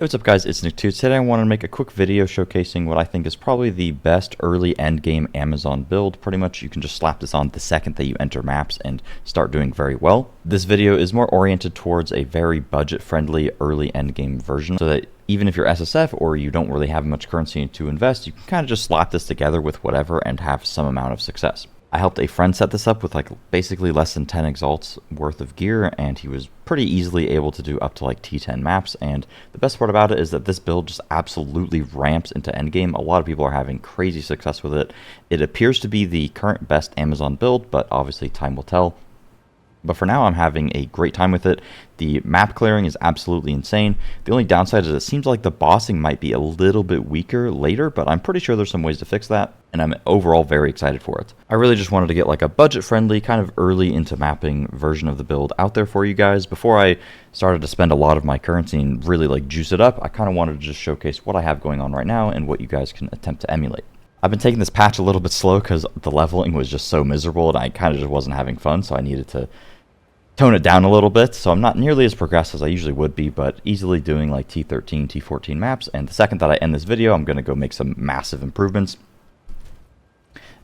Hey, what's up guys, it's Nick 2. Today I want to make a quick video showcasing what I think is probably the best early endgame Amazon build. Pretty much you can just slap this on the second that you enter maps and start doing very well. This video is more oriented towards a very budget-friendly early endgame version, so that even if you're SSF or you don't really have much currency to invest, you can kind of just slap this together with whatever and have some amount of success. I helped a friend set this up with basically less than 10 exalts worth of gear, and he was pretty easily able to do up to T10 maps. And the best part about it is that this build just absolutely ramps into endgame. A lot of people are having crazy success with it. It appears to be the current best Amazon build, but obviously time will tell. But for now, I'm having a great time with it. The map clearing is absolutely insane. The only downside is it seems like the bossing might be a little bit weaker later, but I'm pretty sure there's some ways to fix that, and I'm overall very excited for it. I really just wanted to get a budget-friendly, kind of early into mapping version of the build out there for you guys. Before I started to spend a lot of my currency and really juice it up, I kind of wanted to just showcase what I have going on right now and what you guys can attempt to emulate. I've been taking this patch a little bit slow because the leveling was just so miserable and I kind of just wasn't having fun, so I needed to tone it down a little bit. So I'm not nearly as progressed as I usually would be, but easily doing T13, T14 maps. And the second that I end this video, I'm going to go make some massive improvements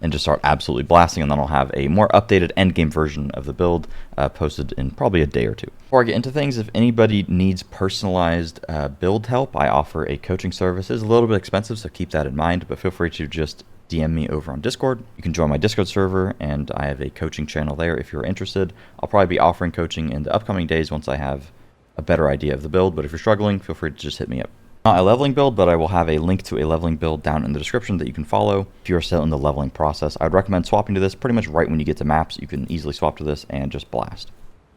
and just start absolutely blasting, and then I'll have a more updated endgame version of the build posted in probably a day or two. Before I get into things, if anybody needs personalized build help, I offer a coaching service. It's a little bit expensive, so keep that in mind, but feel free to just DM me over on Discord. You can join my Discord server, and I have a coaching channel there if you're interested. I'll probably be offering coaching in the upcoming days once I have a better idea of the build, but if you're struggling, feel free to just hit me up. Not a leveling build, but I will have a link to a leveling build down in the description that you can follow if you're still in the leveling process. I'd recommend swapping to this pretty much right when you get to maps. You can easily swap to this and just blast.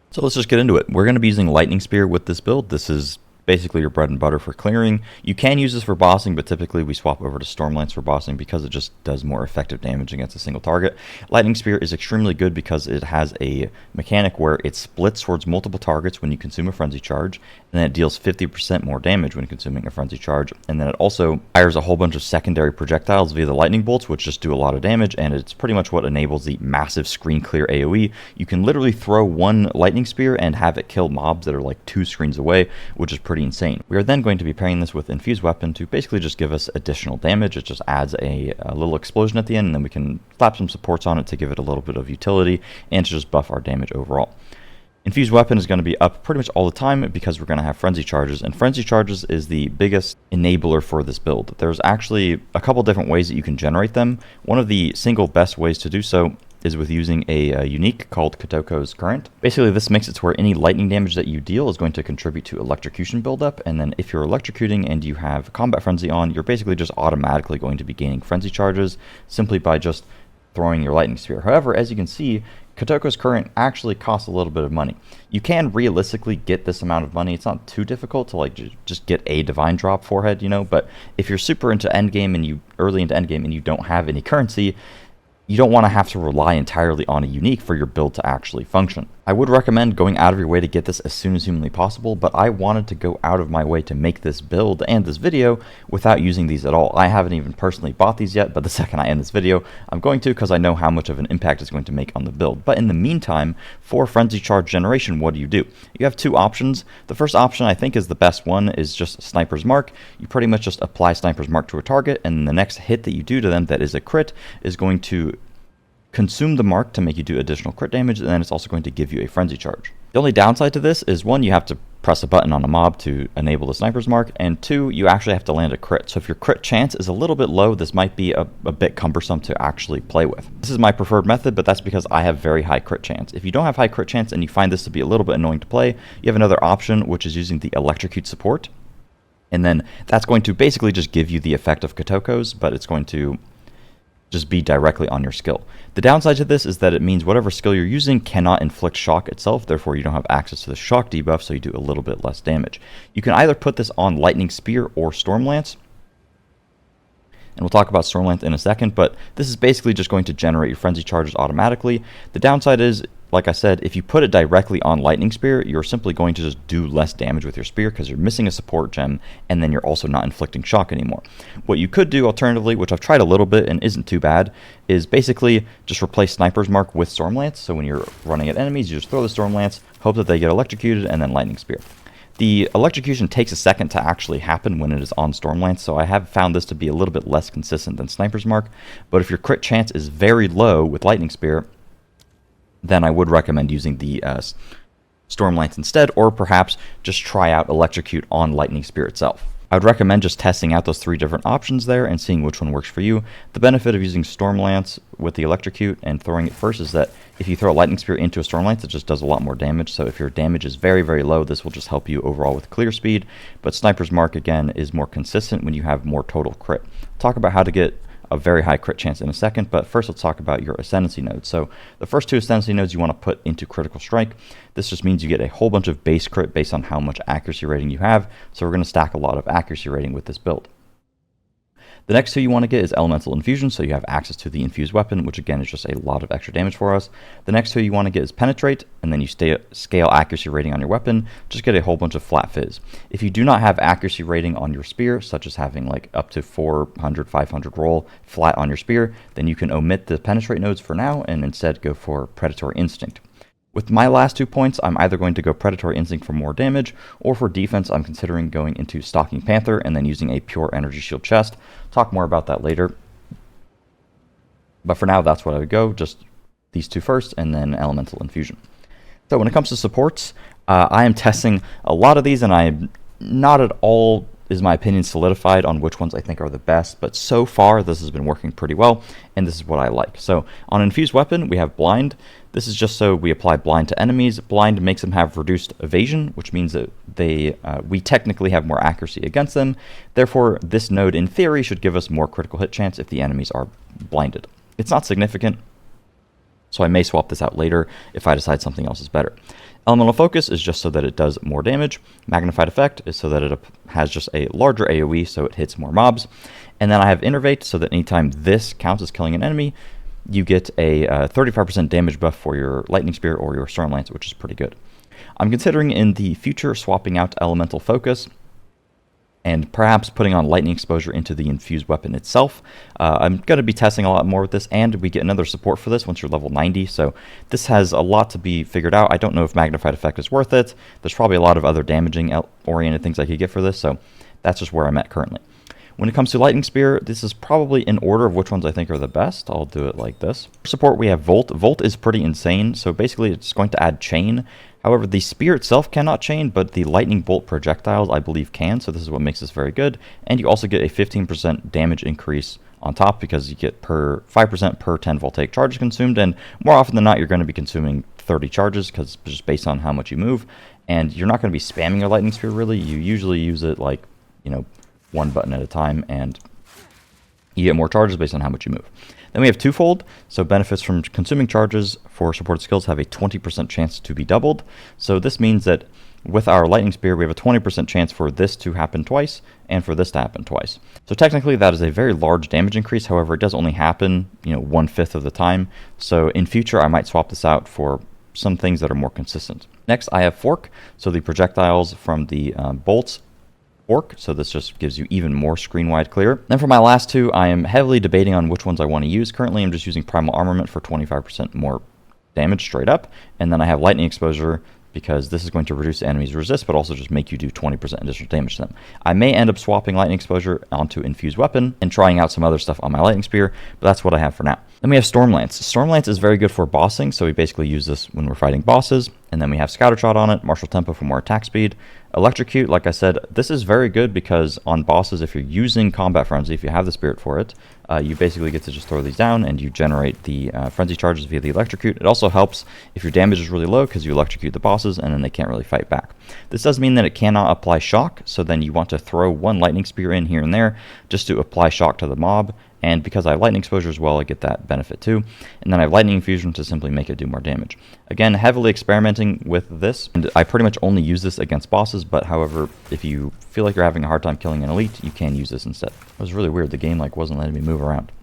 So let's just get into it. We're going to be using Lightning Spear with this build. This is basically your bread and butter for clearing. You can use this for bossing, but typically we swap over to Stormlance for bossing because it just does more effective damage against a single target. Lightning Spear is extremely good because it has a mechanic where it splits towards multiple targets when you consume a frenzy charge, and then it deals 50% more damage when consuming a frenzy charge, and then it also fires a whole bunch of secondary projectiles via the lightning bolts, which just do a lot of damage, and it's pretty much what enables the massive screen clear AoE. You can literally throw one Lightning Spear and have it kill mobs that are 2 screens away, which is pretty insane. We are then going to be pairing this with Infused Weapon to basically just give us additional damage. It just adds a little explosion at the end, and then we can slap some supports on it to give it a little bit of utility and to just buff our damage overall. Infused Weapon is going to be up pretty much all the time because we're going to have Frenzy Charges, and Frenzy Charges is the biggest enabler for this build. There's actually a couple different ways that you can generate them. One of the single best ways to do so is with using a unique called Kotoko's Current. Basically, this makes it to where any lightning damage that you deal is going to contribute to electrocution buildup, and then if you're electrocuting and you have Combat Frenzy on, you're basically just automatically going to be gaining Frenzy Charges simply by just throwing your Lightning Spear. However, as you can see, Kotoko's Current actually costs a little bit of money. You can realistically get this amount of money. It's not too difficult to just get a Divine Drop forehead, but if you're super into endgame and early into endgame and you don't have any currency, you don't want to have to rely entirely on a unique for your build to actually function. I would recommend going out of your way to get this as soon as humanly possible, but I wanted to go out of my way to make this build and this video without using these at all. I haven't even personally bought these yet, but the second I end this video, I'm going to, because I know how much of an impact it's going to make on the build. But in the meantime, for Frenzy Charge generation, what do? You have 2 options. The first option, I think, is the best one, is just Sniper's Mark. You pretty much just apply Sniper's Mark to a target, and the next hit that you do to them that is a crit is going to consume the mark to make you do additional crit damage, and then it's also going to give you a frenzy charge. The only downside to this is 1, you have to press a button on a mob to enable the sniper's mark, and 2, you actually have to land a crit. So if your crit chance is a little bit low, this might be a bit cumbersome to actually play with. This is my preferred method, but that's because I have very high crit chance. If you don't have high crit chance and you find this to be a little bit annoying to play, you have another option, which is using the electrocute support, and then that's going to basically just give you the effect of Kotoko's, but it's going to just be directly on your skill. The downside to this is that it means whatever skill you're using cannot inflict shock itself, therefore you don't have access to the shock debuff, so you do a little bit less damage. You can either put this on Lightning Spear or Stormlance, and we'll talk about Stormlance in a second, but this is basically just going to generate your frenzy charges automatically. The downside is, like I said, if you put it directly on Lightning Spear, you're simply going to just do less damage with your spear because you're missing a support gem, and then you're also not inflicting shock anymore. What you could do alternatively, which I've tried a little bit and isn't too bad, is basically just replace Sniper's Mark with Stormlance. So when you're running at enemies, you just throw the Stormlance, hope that they get electrocuted, and then Lightning Spear. The electrocution takes a second to actually happen when it is on Stormlance, so I have found this to be a little bit less consistent than Sniper's Mark, but if your crit chance is very low with Lightning Spear, then I would recommend using the Stormlance instead, or perhaps just try out Electrocute on Lightning Spear itself. I would recommend just testing out those 3 different options there and seeing which one works for you. The benefit of using Stormlance with the Electrocute and throwing it first is that if you throw a Lightning Spear into a Stormlance, it just does a lot more damage. So if your damage is very, very low, this will just help you overall with clear speed. But Sniper's Mark, again, is more consistent when you have more total crit. Talk about how to get a very high crit chance in a second, but first let's talk about your Ascendancy nodes. So the first 2 Ascendancy nodes you want to put into Critical Strike. This just means you get a whole bunch of base crit based on how much accuracy rating you have, so we're going to stack a lot of accuracy rating with this build. The next 2 you want to get is Elemental Infusion, so you have access to the infused weapon, which again is just a lot of extra damage for us. The next 2 you want to get is Penetrate, and then you scale accuracy rating on your weapon, just get a whole bunch of flat fizz. If you do not have accuracy rating on your spear, such as having like up to 400, 500 roll flat on your spear, then you can omit the Penetrate nodes for now and instead go for Predatory Instinct. With my last 2 points, I'm either going to go Predatory Instinct for more damage, or for defense, I'm considering going into Stalking Panther and then using a pure Energy Shield chest. Talk more about that later. But for now, that's what I would go, just these 2 first, and then Elemental Infusion. So when it comes to supports, I am testing a lot of these, and I'm not at all, is my opinion, solidified on which ones I think are the best, but so far this has been working pretty well, and this is what I like. So on Infused Weapon, we have Blind. This is just so we apply Blind to enemies. Blind makes them have reduced evasion, which means that we technically have more accuracy against them. Therefore, this node, in theory, should give us more critical hit chance if the enemies are blinded. It's not significant, so I may swap this out later if I decide something else is better. Elemental Focus is just so that it does more damage. Magnified Effect is so that it has just a larger AoE, so it hits more mobs. And then I have Innervate, so that anytime this counts as killing an enemy, you get a 35% damage buff for your Lightning Spear or your Stormlance, which is pretty good. I'm considering in the future swapping out Elemental Focus and perhaps putting on Lightning Exposure into the infused weapon itself. I'm going to be testing a lot more with this, and we get another support for this once you're level 90, so this has a lot to be figured out. I don't know if Magnified Effect is worth it. There's probably a lot of other damaging-oriented things I could get for this, so that's just where I'm at currently. When it comes to Lightning Spear, this is probably in order of which ones I think are the best. I'll do it like this. For support, we have Volt. Volt is pretty insane, so basically it's going to add Chain. However, the Spear itself cannot chain, but the Lightning Bolt projectiles, I believe, can, so this is what makes this very good. And you also get a 15% damage increase on top because you get 5% per 10 voltaic charges consumed, and more often than not, you're going to be consuming 30 charges because it's just based on how much you move, and you're not going to be spamming your Lightning Spear, really. You usually use it, like, you know, 1 button at a time, and you get more charges based on how much you move. Then we have Twofold, so benefits from consuming charges for supported skills have a 20% chance to be doubled. So this means that with our Lightning Spear, we have a 20% chance for this to happen twice, and for this to happen twice. So technically that is a very large damage increase, however it does only happen, 1/5 of the time. So in future I might swap this out for some things that are more consistent. Next I have Fork, so the projectiles from the bolts fork, so this just gives you even more screen-wide clear. Then for my last 2, I am heavily debating on which ones I want to use. Currently, I'm just using Primal Armament for 25% more damage straight up, and then I have Lightning Exposure because this is going to reduce the enemy's resist, but also just make you do 20% additional damage to them. I may end up swapping Lightning Exposure onto Infused Weapon and trying out some other stuff on my Lightning Spear, but that's what I have for now. Then we have Stormlance. Stormlance is very good for bossing, so we basically use this when we're fighting bosses. And then we have Scattershot on it, Martial Tempo for more attack speed. Electrocute, like I said, this is very good because on bosses, if you're using Combat Frenzy, if you have the Spirit for it, you basically get to just throw these down and you generate the Frenzy charges via the Electrocute. It also helps if your damage is really low because you electrocute the bosses and then they can't really fight back. This does mean that it cannot apply Shock, so then you want to throw one Lightning Spear in here and there just to apply Shock to the mob. And because I have Lightning Exposure as well, I get that benefit too. And then I have Lightning Infusion to simply make it do more damage. Again, heavily experimenting with this, and I pretty much only use this against bosses, but however, if you feel like you're having a hard time killing an elite, you can use this instead. It was really weird, the game wasn't letting me move around.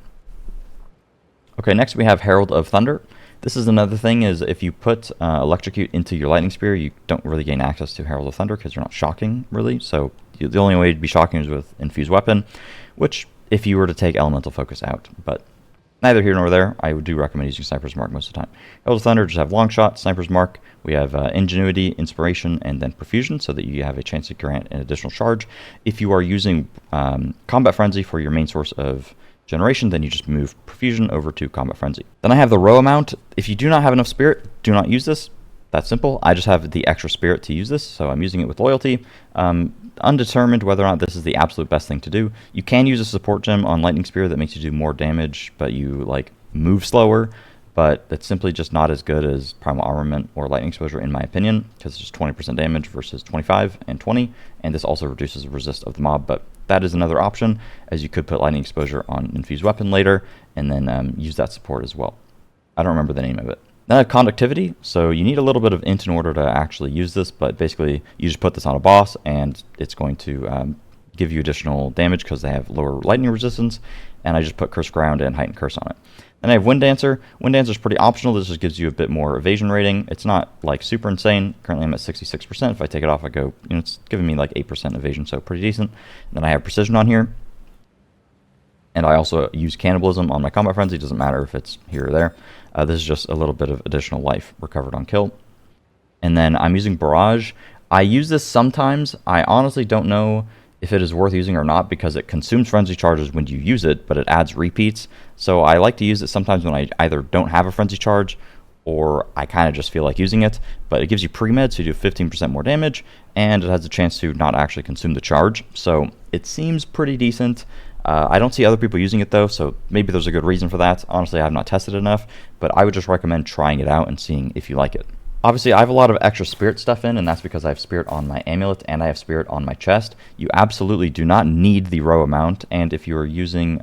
Okay, next we have Herald of Thunder. This is another thing, is if you put Electrocute into your Lightning Spear, you don't really gain access to Herald of Thunder because you're not shocking, really. So the only way to be shocking is with Infused Weapon, which if you were to take Elemental Focus out, but Neither here nor there. I do recommend using Sniper's Mark most of the time. Hail of Thunder just have Long Shot, Sniper's Mark. We have Ingenuity, Inspiration, and then Profusion, so that you have a chance to grant an additional charge. If you are using Combat Frenzy for your main source of generation, then you just move Profusion over to Combat Frenzy. Then I have the Row amount. If you do not have enough Spirit, do not use this. That's simple. I just have the extra Spirit to use this, so I'm using it with Loyalty. Undetermined whether or not this is the absolute best thing to do. You can use a support gem on Lightning Spear that makes you do more damage, but you like move slower. But it's simply just not as good as Primal Armament or Lightning Exposure in my opinion, because it's just 20% damage versus 25 and 20, and this also reduces the resist of the mob. But that is another option, as you could put Lightning Exposure on Infused Weapon later, and then use that support as well. I don't remember the name of it. Then I have Conductivity, so you need a little bit of int in order to actually use this, but basically you just put this on a boss and it's going to give you additional damage because they have lower lightning resistance, and I just put Curse Ground and Heightened Curse on it. Then I have Wind Dancer. Wind Dancer is pretty optional. This just gives you a bit more evasion rating. It's not like super insane. Currently I'm at 66%. If I take it off, I go, it's giving me like 8% evasion, so pretty decent. And then I have Precision on here. And I also use Cannibalism on my Combat Frenzy. It doesn't matter if it's here or there. This is just a little bit of additional life recovered on kill. And then I'm using Barrage. I use this sometimes. I honestly don't know if it is worth using or not, because it consumes Frenzy charges when you use it, but it adds repeats. So I like to use it sometimes when I either don't have a Frenzy charge or I kind of just feel like using it. But it gives you pre-med, so you do 15% more damage, and it has a chance to not actually consume the charge. So it seems pretty decent. I don't see other people using it though, so maybe there's a good reason for that. Honestly, I have not tested enough, but I would just recommend trying it out and seeing if you like it. Obviously, I have a lot of extra Spirit stuff in, and that's because I have Spirit on my amulet and I have Spirit on my chest. You absolutely do not need the Row amount, and if you are using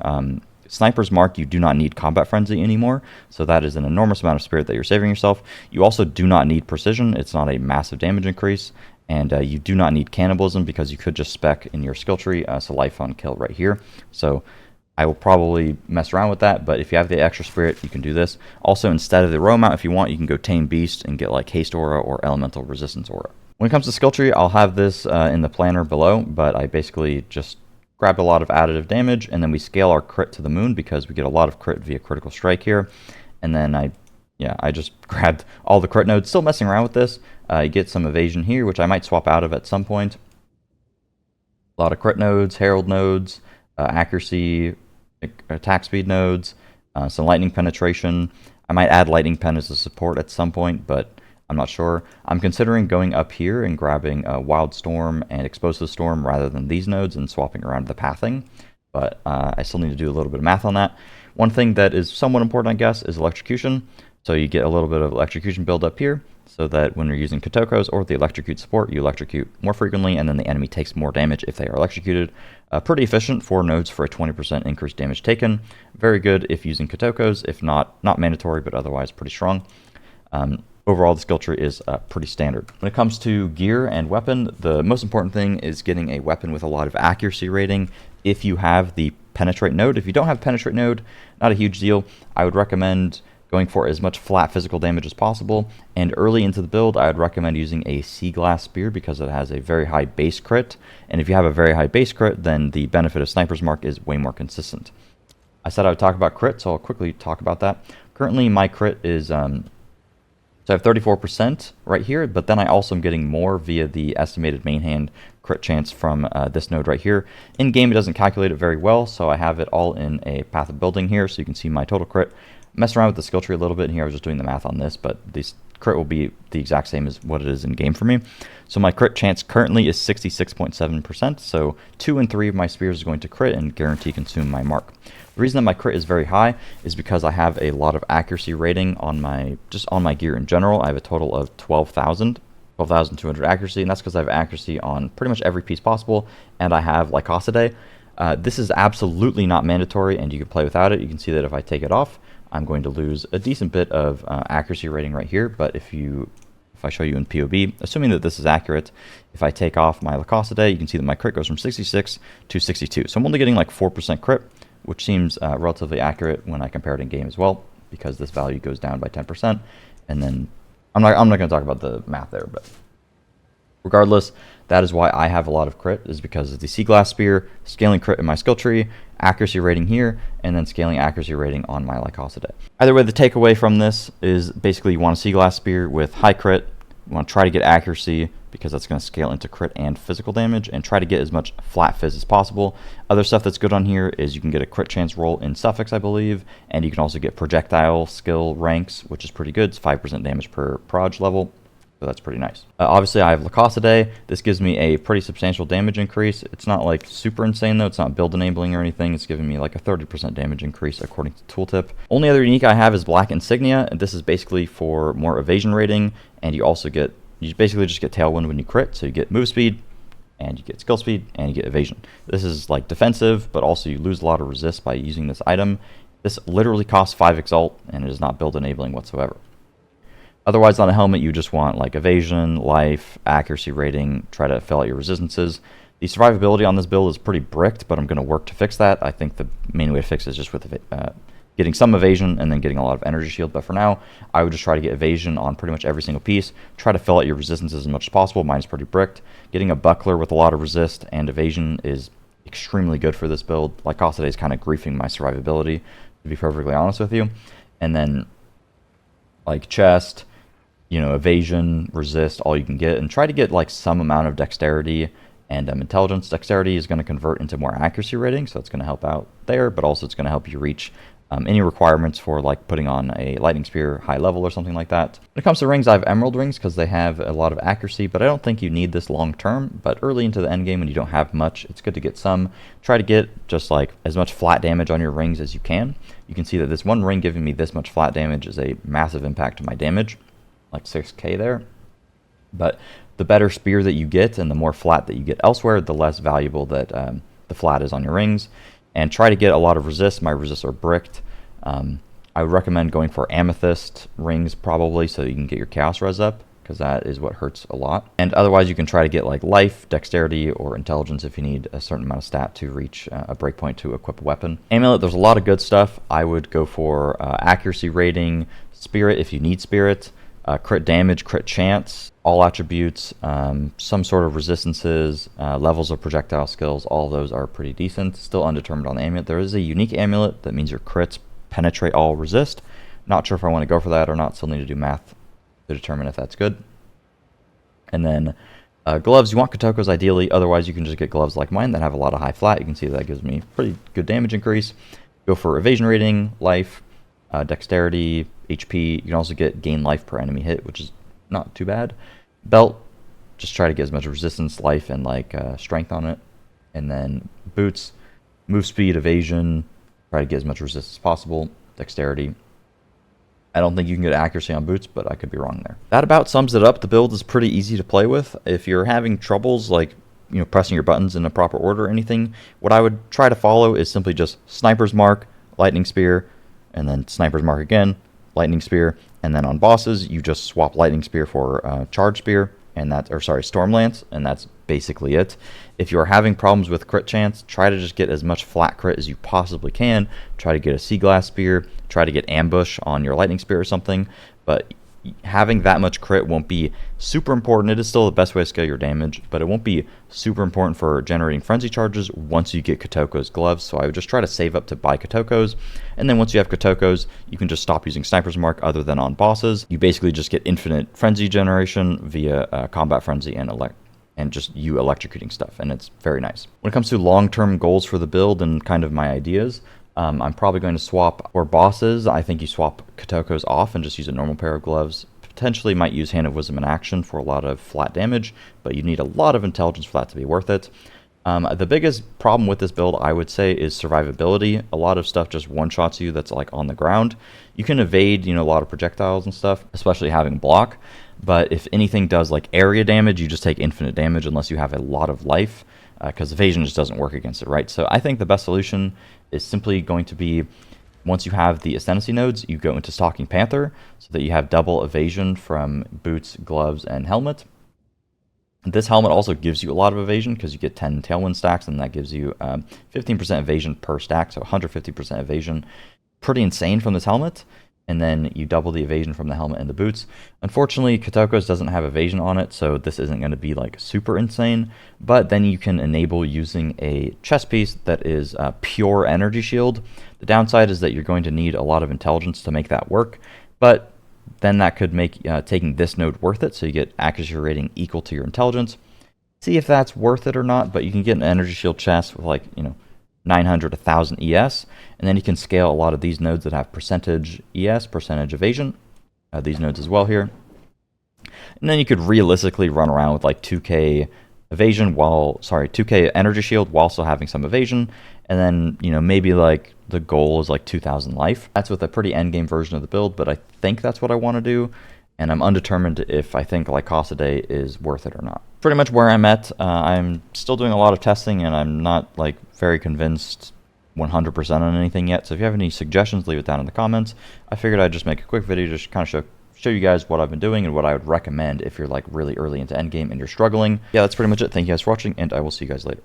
Sniper's Mark, you do not need Combat Frenzy anymore, so that is an enormous amount of Spirit that you're saving yourself. You also do not need Precision. It's not a massive damage increase. And you do not need Cannibalism because you could just spec in your skill tree, so life on kill right here. So I will probably mess around with that, but if you have the extra Spirit, you can do this. Also, instead of the Row amount, if you want, you can go Tame Beast and get like Haste Aura or Elemental Resistance Aura. When it comes to skill tree, I'll have this in the planner below, but I basically just grabbed a lot of additive damage, and then we scale our crit to the moon because we get a lot of crit via Critical Strike here. And then I just grabbed all the crit nodes, still messing around with this. You get some evasion here, which I might swap out of at some point. A lot of crit nodes, herald nodes, accuracy, attack speed nodes, some lightning penetration. I might add lightning pen as a support at some point, but I'm not sure. I'm considering going up here and grabbing Wild Storm and Explosive Storm rather than these nodes and swapping around the pathing, but I still need to do a little bit of math on that. One thing that is somewhat important, I guess, is Electrocution. So you get a little bit of Electrocution build up here, so that when you're using Kotokos or the Electrocute support, you electrocute more frequently, and then the enemy takes more damage if they are electrocuted. Pretty efficient, 4 nodes for a 20% increased damage taken. Very good if using Kotokos, if not mandatory, but otherwise pretty strong. Overall, the skill tree is pretty standard. When it comes to gear and weapon, the most important thing is getting a weapon with a lot of accuracy rating. If you have the Penetrate node, if you don't have Penetrate node, not a huge deal. I would recommend going for as much flat physical damage as possible, and early into the build I would recommend using a Sea Glass Spear because it has a very high base crit, and if you have a very high base crit, then the benefit of Sniper's Mark is way more consistent. I said I would talk about crit, so I'll quickly talk about that. Currently my crit is, so I have 34% right here, but then I also am getting more via the estimated main hand crit chance from this node right here. In game it doesn't calculate it very well, so I have it all in a path of building here, so you can see my total crit. Mess around with the skill tree a little bit here. I was just doing the math on this, but this crit will be the exact same as what it is in game for me. So my crit chance currently is 66.7%, so 2 and 3 of my spears is going to crit and guarantee consume my mark. The reason that my crit is very high is because I have a lot of accuracy rating on my gear in general. I have a total of 12,200 accuracy, and that's because I have accuracy on pretty much every piece possible, and I have Lycosidae. This is absolutely not mandatory, and you can play without it. You can see that if I take it off, I'm going to lose a decent bit of accuracy rating right here, but if I show you in POB, assuming that this is accurate, if I take off my Lycosidae, you can see that my crit goes from 66 to 62. So I'm only getting like 4% crit, which seems relatively accurate when I compare it in game as well, because this value goes down by 10%. And then I'm not going to talk about the math there, but Regardless, that is why I have a lot of crit, is because of the Sea Glass Spear, scaling crit in my skill tree, accuracy rating here, and then scaling accuracy rating on my Lycosidae. Either way, the takeaway from this is basically you want a Sea Glass Spear with high crit, you want to try to get accuracy, because that's going to scale into crit and physical damage, and try to get as much flat fizz as possible. Other stuff that's good on here is you can get a crit chance roll in Suffix, I believe, and you can also get projectile skill ranks, which is pretty good. It's 5% damage per proj level, so that's pretty nice. Obviously, I have Lycosidae. This gives me a pretty substantial damage increase. It's not like super insane though. It's not build enabling or anything. It's giving me like a 30% damage increase according to tooltip. Only other unique I have is Black Insignia, and this is basically for more evasion rating, and you basically just get Tailwind when you crit, so you get move speed, and you get skill speed, and you get evasion. This is like defensive, but also you lose a lot of resist by using this item. This literally costs 5 Exalt, and it is not build enabling whatsoever. Otherwise, on a helmet, you just want like evasion, life, accuracy rating, try to fill out your resistances. The survivability on this build is pretty bricked, but I'm going to work to fix that. I think the main way to fix it is just with getting some evasion and then getting a lot of energy shield. But for now, I would just try to get evasion on pretty much every single piece. Try to fill out your resistances as much as possible. Mine's pretty bricked. Getting a buckler with a lot of resist and evasion is extremely good for this build. Lycosidae is kind of griefing my survivability, to be perfectly honest with you. And then like chest, evasion, resist, all you can get, and try to get like some amount of dexterity and intelligence. Dexterity is going to convert into more accuracy rating, so it's going to help out there, but also it's going to help you reach any requirements for like putting on a lightning spear high level or something like that. When it comes to rings, I have emerald rings because they have a lot of accuracy, but I don't think you need this long term. But early into the end game when you don't have much, it's good to get some. Try to get just like as much flat damage on your rings as you can. You can see that this one ring giving me this much flat damage is a massive impact to my damage, like 6k there. But the better spear that you get and the more flat that you get elsewhere, the less valuable that the flat is on your rings. And try to get a lot of resist. My resists are bricked. I would recommend going for amethyst rings probably, so you can get your chaos res up, because that is what hurts a lot. And otherwise you can try to get like life, dexterity, or intelligence if you need a certain amount of stat to reach a breakpoint to equip a weapon. Amulet, there's a lot of good stuff. I would go for accuracy rating, spirit if you need spirit, crit damage, crit chance, all attributes, some sort of resistances, levels of projectile skills. All of those are pretty decent. Still undetermined on the amulet. There is a unique amulet that means your crits penetrate all resist. Not sure if I want to go for that or not. Still need to do math to determine if that's good. And then gloves, you want Kotokos ideally. Otherwise you can just get gloves like mine that have a lot of high flat. You can see that gives me pretty good damage increase. Go for evasion rating, life, dexterity, HP. You can also get gain life per enemy hit, which is not too bad. Belt, just try to get as much resistance, life, and like strength on it. And then boots, move speed, evasion, try to get as much resistance as possible. Dexterity. I don't think you can get accuracy on boots, but I could be wrong there. That about sums it up. The build is pretty easy to play with. If you're having troubles like pressing your buttons in a proper order or anything, what I would try to follow is simply just Sniper's Mark, Lightning Spear, and then Sniper's Mark again, Lightning Spear, and then on bosses you just swap Lightning Spear for Charge Spear, and Storm Lance, and that's basically it. If you're having problems with crit chance, try to just get as much flat crit as you possibly can. Try to get a Sea Glass Spear, try to get ambush on your Lightning Spear or something, but having that much crit won't be super important. It is still the best way to scale your damage, but it won't be super important for generating frenzy charges once you get Kotoko's gloves. So I would just try to save up to buy Kotoko's, and then once you have Kotoko's, you can just stop using Sniper's Mark other than on bosses. You basically just get infinite frenzy generation via combat frenzy and just you electrocuting stuff, and it's very nice. When it comes to long-term goals for the build and kind of my ideas, I'm probably going to swap for bosses. I think you swap Kotoko's off and just use a normal pair of gloves. Potentially might use Hand of Wisdom in action for a lot of flat damage, but you need a lot of intelligence for that to be worth it. The biggest problem with this build, I would say, is survivability. A lot of stuff just one-shots you that's like on the ground. You can evade, a lot of projectiles and stuff, especially having block. But if anything does like area damage, you just take infinite damage unless you have a lot of life, because evasion just doesn't work against it, right? So I think the best solution is simply going to be, once you have the Ascendancy nodes, you go into Stalking Panther so that you have double evasion from boots, gloves, and helmet. This helmet also gives you a lot of evasion because you get 10 Tailwind stacks, and that gives you 15% evasion per stack, so 150% evasion. Pretty insane from this helmet. and then you double the evasion from the helmet and the boots. Unfortunately, Kotoko's doesn't have evasion on it, so this isn't going to be like super insane, but then you can enable using a chest piece that is pure energy shield. The downside is that you're going to need a lot of intelligence to make that work, but then that could make taking this node worth it, so you get accuracy rating equal to your intelligence. See if that's worth it or not, but you can get an energy shield chest with like, 900, 1000 ES, and then you can scale a lot of these nodes that have percentage ES, percentage evasion, these nodes as well here. And then you could realistically run around with like 2k evasion 2k energy shield while still having some evasion, and then, maybe like the goal is like 2000 life. That's with a pretty endgame version of the build, but I think that's what I want to do, and I'm undetermined if I think Lycosidé is worth it or not. Pretty much where I'm at. I'm still doing a lot of testing, and I'm not like very convinced 100% on anything yet. So if you have any suggestions, leave it down in the comments. I figured I'd just make a quick video just kind of show you guys what I've been doing and what I would recommend if you're like really early into endgame and you're struggling. Yeah, that's pretty much it. Thank you guys for watching, and I will see you guys later.